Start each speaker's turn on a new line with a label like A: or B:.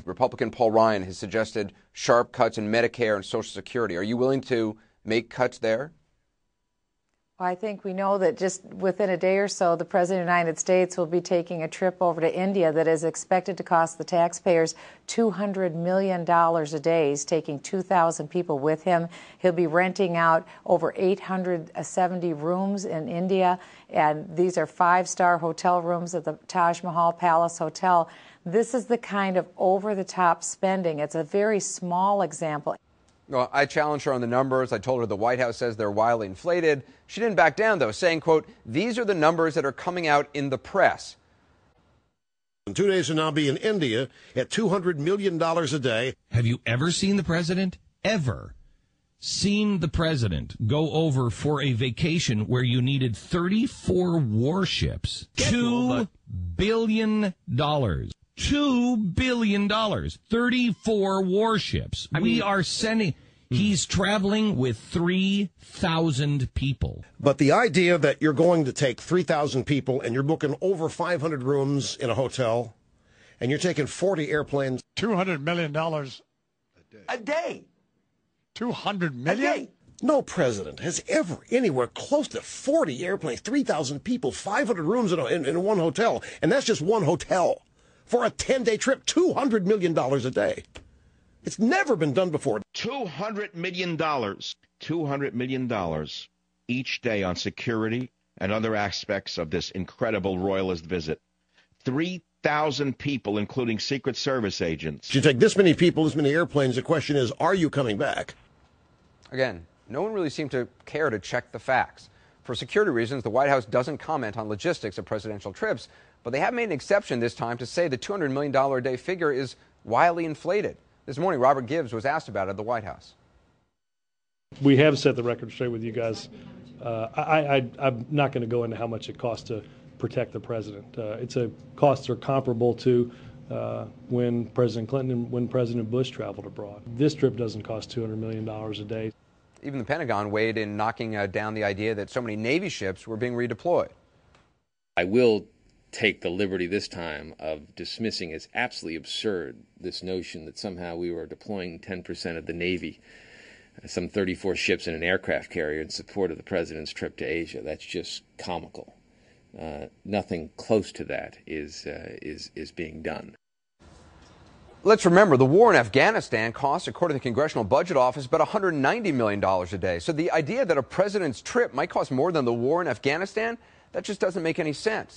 A: Republican Paul Ryan has suggested sharp cuts in Medicare and Social Security. Are you willing to make cuts there?
B: Well, I think we know that just within a day or so, the President of the United States will be taking a trip over to India that is expected to cost the taxpayers $200 million a day. He's taking 2,000 people with him. He'll be renting out over 870 rooms in India, and these are five-star hotel rooms at the Taj Mahal Palace Hotel. This is the kind of over-the-top spending. It's a very small example.
A: Well, I challenged her on the numbers. I told her the White House says they're wildly inflated. She didn't back down, though, saying, quote, "These are the numbers that are coming out in the press."
C: In 2 days, and I'll be in India at $200 million a day.
D: Have you ever seen the president? Ever seen the president go over for a vacation where you needed 34 warships? $2 billion. $2 billion, 34 warships. We are sending, he's traveling with 3,000 people.
C: But the idea that you're going to take 3,000 people and you're booking over 500 rooms in a hotel and you're taking 40 airplanes.
E: $200 million
F: a day.
E: 200 million?
F: A day.
C: No president has ever anywhere close to 40 airplanes, 3,000 people, 500 rooms in one hotel. And that's just one hotel. For a 10-day trip, $200 million a day. It's never been done before.
G: $200 million. $200 million each day on security and other aspects of this incredible royalist visit. 3,000 people, including Secret Service agents.
C: You take this many people, this many airplanes, the question is, are you coming back?
A: Again, no one really seemed to care to check the facts. For security reasons, the White House doesn't comment on logistics of presidential trips, but they have made an exception this time to say the $200 million a day figure is wildly inflated. This morning, Robert Gibbs was asked about it at the White House.
H: We have set the record straight with you guys. I'm not going to go into how much it costs to protect the president. It's a costs are comparable to when President Clinton and when President Bush traveled abroad. This trip doesn't cost $200 million a day.
A: Even the Pentagon weighed in, knocking down the idea that so many Navy ships were being redeployed.
I: I will take the liberty this time of dismissing as absolutely absurd this notion that somehow we were deploying 10% of the Navy, some 34 ships and an aircraft carrier in support of the president's trip to Asia. That's just comical. Nothing close to that is being done.
A: Let's remember, the war in Afghanistan costs, according to the Congressional Budget Office, about $190 million a day. So the idea that a president's trip might cost more than the war in Afghanistan, that just doesn't make any sense.